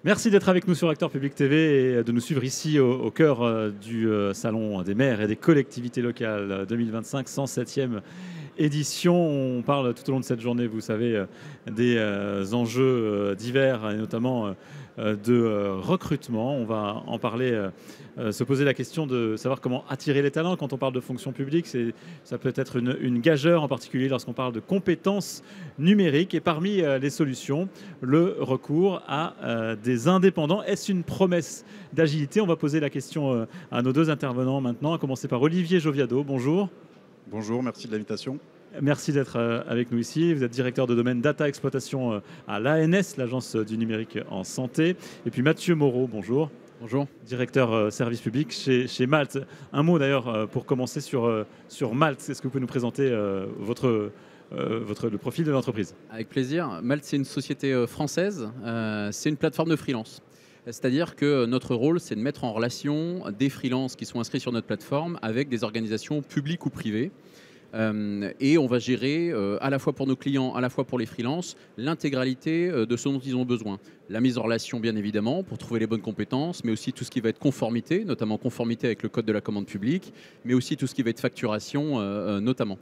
Merci d'être avec nous sur Acteur Public TV et de nous suivre ici au cœur du Salon des maires et des collectivités locales 2025, 107e édition. On parle tout au long de cette journée, vous savez, des enjeux divers et notamment de recrutement. On va en parler, se poser la question de savoir comment attirer les talents. Quand on parle de fonction publique, ça peut être une gageure, en particulier lorsqu'on parle de compétences numériques. Et parmi les solutions, le recours à des indépendants. Est-ce une promesse d'agilité? On va poser la question à nos deux intervenants maintenant, à commencer par Olivier Joviado. Bonjour. Bonjour, merci de l'invitation. Merci d'être avec nous ici. Vous êtes directeur de domaine data exploitation à l'ANS, l'Agence du numérique en santé. Et puis Mathieu Moreau, bonjour. Bonjour. Directeur service public chez Malte. Un mot d'ailleurs pour commencer sur Malte. Est-ce que vous pouvez nous présenter le profil de l'entreprise? Avec plaisir. Malte, c'est une société française. C'est une plateforme de freelance. C'est-à-dire que notre rôle, c'est de mettre en relation des freelances qui sont inscrits sur notre plateforme avec des organisations publiques ou privées. Et on va gérer à la fois pour nos clients, à la fois pour les freelances, l'intégralité de ce dont ils ont besoin. La mise en relation, bien évidemment, pour trouver les bonnes compétences, mais aussi tout ce qui va être conformité, notamment conformité avec le code de la commande publique, mais aussi tout ce qui va être facturation, notamment.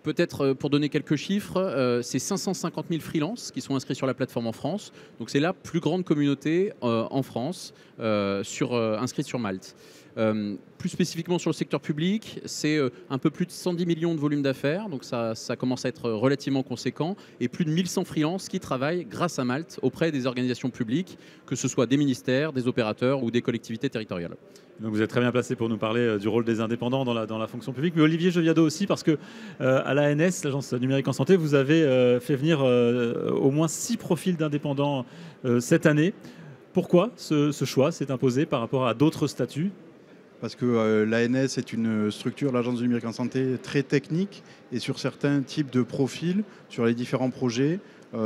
Peut-être pour donner quelques chiffres, c'est 550 000 freelances qui sont inscrits sur la plateforme en France. Donc c'est la plus grande communauté en France inscrite sur Malte. Plus spécifiquement sur le secteur public, c'est un peu plus de 110 millions de volume d'affaires, donc ça commence à être relativement conséquent, et plus de 1100 freelances qui travaillent grâce à Malte auprès des organisations publiques, que ce soit des ministères, des opérateurs ou des collectivités territoriales. Donc vous êtes très bien placé pour nous parler du rôle des indépendants dans la fonction publique, mais Olivier Joviado aussi, parce que à l'ANS, l'Agence numérique en santé, vous avez fait venir au moins 6 profils d'indépendants cette année. Pourquoi ce choix s'est imposé par rapport à d'autres statuts? Parce que l'ANS est une structure, l'Agence du numérique en santé, très technique, et sur certains types de profils, sur les différents projets,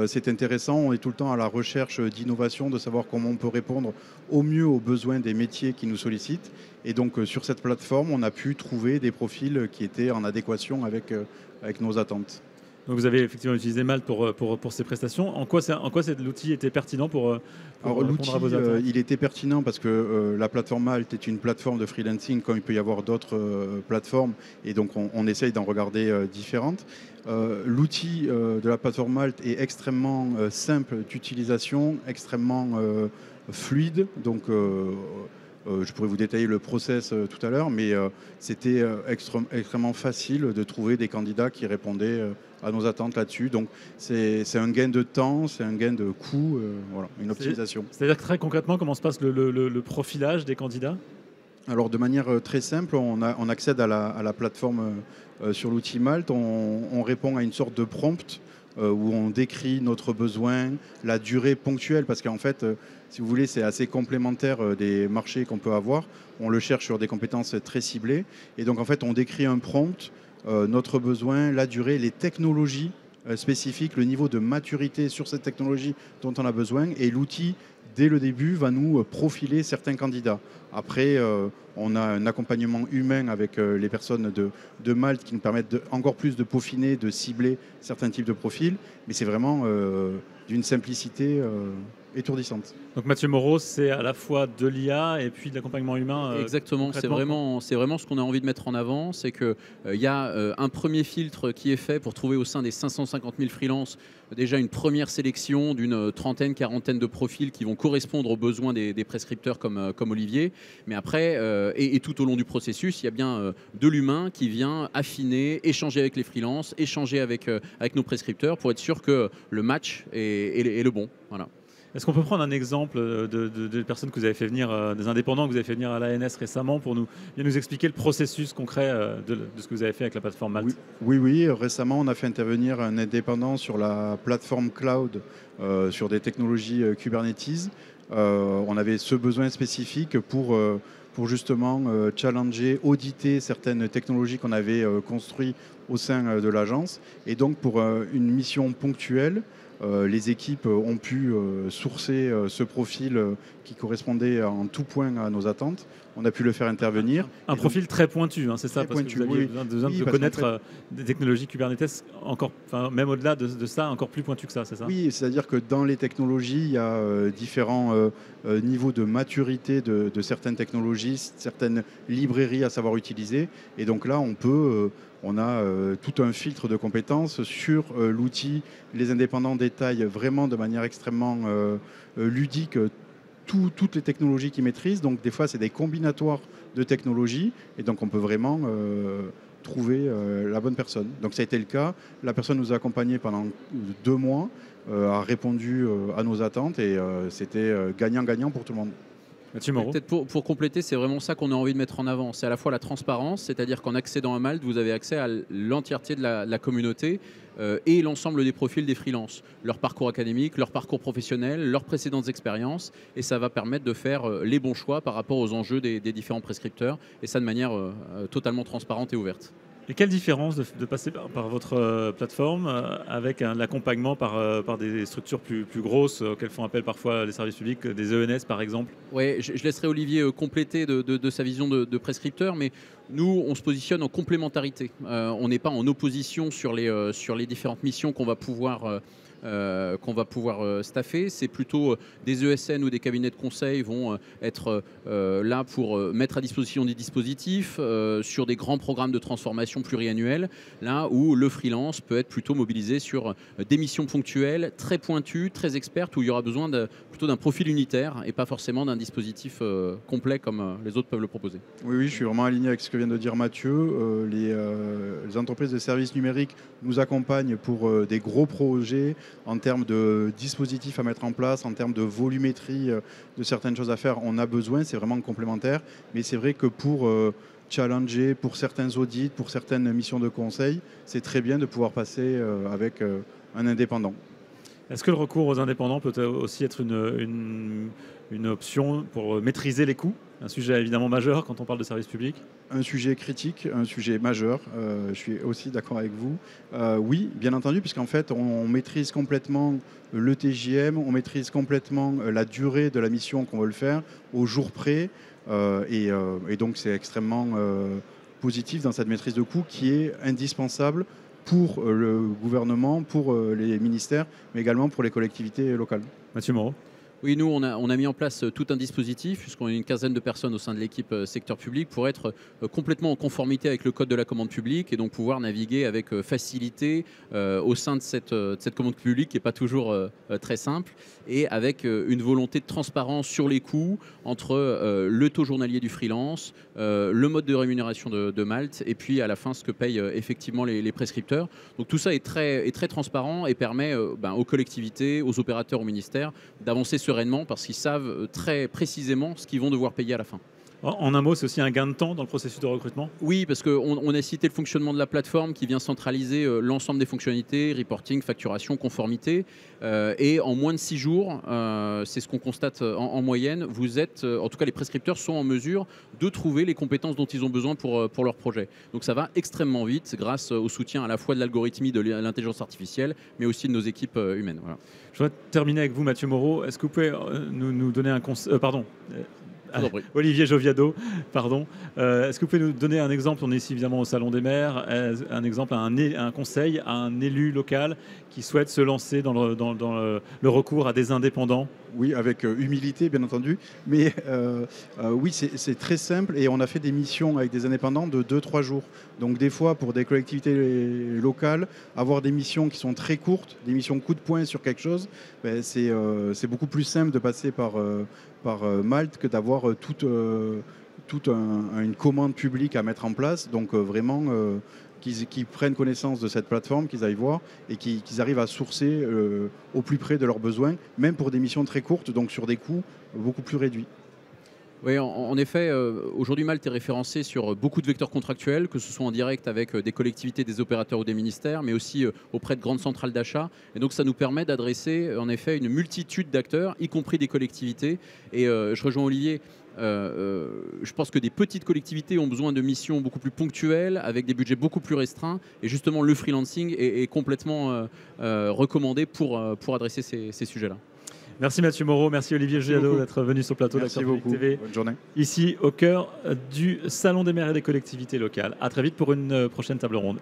c'est intéressant. On est tout le temps à la recherche d'innovation, de savoir comment on peut répondre au mieux aux besoins des métiers qui nous sollicitent. Et donc sur cette plateforme, on a pu trouver des profils qui étaient en adéquation avec nos attentes. Donc vous avez effectivement utilisé Malte pour ces prestations. En quoi l'outil était pertinent pour répondre à vos attentes? Il était pertinent parce que la plateforme Malte est une plateforme de freelancing comme il peut y avoir d'autres plateformes, et donc on essaye d'en regarder différentes. L'outil de la plateforme Malte est extrêmement simple d'utilisation, extrêmement fluide. Donc je pourrais vous détailler le process tout à l'heure, mais c'était extrêmement facile de trouver des candidats qui répondaient à nos attentes là-dessus. Donc c'est un gain de temps, c'est un gain de coût, voilà, une optimisation. C'est-à-dire que très concrètement, comment se passe le profilage des candidats? Alors de manière très simple, on accède à la plateforme sur l'outil Malte, on répond à une sorte de prompt où on décrit notre besoin, la durée ponctuelle, parce qu'en fait, si vous voulez, c'est assez complémentaire des marchés qu'on peut avoir. On le cherche sur des compétences très ciblées. Et donc, en fait, on décrit un prompt, notre besoin, la durée, les technologies spécifiques, le niveau de maturité sur cette technologie dont on a besoin. Et l'outil, dès le début, va nous profiler certains candidats. Après, on a un accompagnement humain avec les personnes de Malte qui nous permettent encore plus de peaufiner, de cibler certains types de profils. Mais c'est vraiment d'une simplicité étourdissante. Donc Mathieu Moreau, c'est à la fois de l'IA et puis de l'accompagnement humain. Exactement, c'est vraiment ce qu'on a envie de mettre en avant, c'est qu'il y a un premier filtre qui est fait pour trouver au sein des 550 000 freelances déjà une première sélection d'une trentaine, quarantaine de profils qui vont correspondre aux besoins des prescripteurs comme Olivier. Mais après, et tout au long du processus, il y a bien de l'humain qui vient affiner, échanger avec les freelances, échanger avec nos prescripteurs pour être sûr que le match est le bon. Voilà. Est-ce qu'on peut prendre un exemple de personnes que vous avez fait venir, des indépendants que vous avez fait venir à l'ANS récemment pour nous expliquer le processus concret de ce que vous avez fait avec la plateforme Malte? Oui. Récemment, on a fait intervenir un indépendant sur la plateforme cloud sur des technologies Kubernetes. On avait ce besoin spécifique pour justement challenger, auditer certaines technologies qu'on avait construites au sein de l'agence. Et donc, pour une mission ponctuelle, Les équipes ont pu sourcer ce profil qui correspondait en tout point à nos attentes. On a pu le faire intervenir. Un profil très pointu, hein, c'est ça, très parce pointu, que vous aviez oui. besoin Oui, de parce connaître qu'en fait, des technologies Kubernetes encore, même au-delà de ça, encore plus pointues que ça, c'est ça? oui, c'est-à-dire que dans les technologies, il y a différents niveaux de maturité de certaines technologies, certaines librairies à savoir utiliser. Et donc là, on a tout un filtre de compétences sur l'outil. Les indépendants détaillent vraiment de manière extrêmement ludique toutes les technologies qu'ils maîtrisent. Donc des fois, c'est des combinatoires de technologies. Et donc on peut vraiment trouver la bonne personne. Donc ça a été le cas. La personne nous a accompagnés pendant 2 mois, a répondu à nos attentes et c'était gagnant-gagnant pour tout le monde. Mathieu Moreau. Peut-être pour compléter, c'est vraiment ça qu'on a envie de mettre en avant. C'est à la fois la transparence, c'est-à-dire qu'en accédant à Malte, vous avez accès à l'entièreté de la communauté et l'ensemble des profils des freelances, leur parcours académique, leur parcours professionnel, leurs précédentes expériences, et ça va permettre de faire les bons choix par rapport aux enjeux des différents prescripteurs, et ça de manière totalement transparente et ouverte. Et quelle différence de passer par votre plateforme avec un accompagnement par des structures plus grosses auxquelles font appel parfois les services publics, des ENS par exemple? Oui, je laisserai Olivier compléter de sa vision de prescripteur, mais nous, on se positionne en complémentarité. On n'est pas en opposition sur les différentes missions qu'on va pouvoir staffer. C'est plutôt des ESN ou des cabinets de conseil vont être là pour mettre à disposition des dispositifs sur des grands programmes de transformation pluriannuels, là où le freelance peut être plutôt mobilisé sur des missions ponctuelles, très pointues, très expertes, où il y aura besoin plutôt d'un profil unitaire et pas forcément d'un dispositif complet comme les autres peuvent le proposer. Oui, je suis vraiment aligné avec ce que vient de dire Mathieu. Les entreprises de services numériques nous accompagnent pour des gros projets en termes de dispositifs à mettre en place, en termes de volumétrie de certaines choses à faire. On a besoin, c'est vraiment complémentaire. Mais c'est vrai que pour challenger, pour certains audits, pour certaines missions de conseil, c'est très bien de pouvoir passer avec un indépendant. Est-ce que le recours aux indépendants peut aussi être une option pour maîtriser les coûts? Un sujet évidemment majeur quand on parle de service public. Un sujet critique, un sujet majeur, je suis aussi d'accord avec vous. Oui, bien entendu, puisqu'en fait, on maîtrise complètement le TJM, on maîtrise complètement la durée de la mission qu'on veut le faire au jour près. Et donc, c'est extrêmement positif dans cette maîtrise de coût qui est indispensable pour le gouvernement, pour les ministères, mais également pour les collectivités locales. Mathieu Moreau. Oui, nous, on a mis en place tout un dispositif, puisqu'on est une quinzaine de personnes au sein de l'équipe secteur public, pour être complètement en conformité avec le code de la commande publique et donc pouvoir naviguer avec facilité au sein de cette commande publique qui n'est pas toujours très simple, et avec une volonté de transparence sur les coûts entre le taux journalier du freelance, le mode de rémunération de Malte, et puis à la fin ce que payent effectivement les prescripteurs. Donc tout ça est très transparent et permet aux collectivités, aux opérateurs, aux ministères d'avancer sereinement parce qu'ils savent très précisément ce qu'ils vont devoir payer à la fin. En un mot, c'est aussi un gain de temps dans le processus de recrutement? Oui, parce qu'on a cité le fonctionnement de la plateforme qui vient centraliser l'ensemble des fonctionnalités, reporting, facturation, conformité. Et en moins de 6 jours, c'est ce qu'on constate en moyenne, en tout cas les prescripteurs sont en mesure de trouver les compétences dont ils ont besoin pour leur projet. Donc ça va extrêmement vite grâce au soutien à la fois de l'algorithmie, de l'intelligence artificielle, mais aussi de nos équipes humaines. Voilà. Je voudrais terminer avec vous, Mathieu Moreau. Est-ce que vous pouvez nous donner un conseil Olivier Joviado, pardon. Est-ce que vous pouvez nous donner un exemple? On est ici évidemment au Salon des maires. Un exemple, un conseil à un élu local qui souhaite se lancer dans le recours à des indépendants? Oui, avec humilité, bien entendu. Mais oui, c'est très simple. Et on a fait des missions avec des indépendants de 2-3 jours. Donc des fois, pour des collectivités locales, avoir des missions qui sont très courtes, des missions coup de poing sur quelque chose, c'est beaucoup plus simple de passer par Malte que d'avoir toute une commande publique à mettre en place. Donc vraiment, qu'ils prennent connaissance de cette plateforme, qu'ils aillent voir et qu'ils arrivent à sourcer au plus près de leurs besoins, même pour des missions très courtes, donc sur des coûts beaucoup plus réduits. Oui, en effet, aujourd'hui Malte est référencé sur beaucoup de vecteurs contractuels, que ce soit en direct avec des collectivités, des opérateurs ou des ministères, mais aussi auprès de grandes centrales d'achat. Et donc ça nous permet d'adresser en effet une multitude d'acteurs, y compris des collectivités. Et je rejoins Olivier, je pense que des petites collectivités ont besoin de missions beaucoup plus ponctuelles, avec des budgets beaucoup plus restreints. Et justement, le freelancing est complètement recommandé pour adresser ces sujets-là. Merci Mathieu Moreau, merci Olivier Giado d'être venu sur le plateau Merci d'Acteur beaucoup. Public TV. Bonne journée. Ici, au cœur du Salon des maires et des collectivités locales. À très vite pour une prochaine table ronde.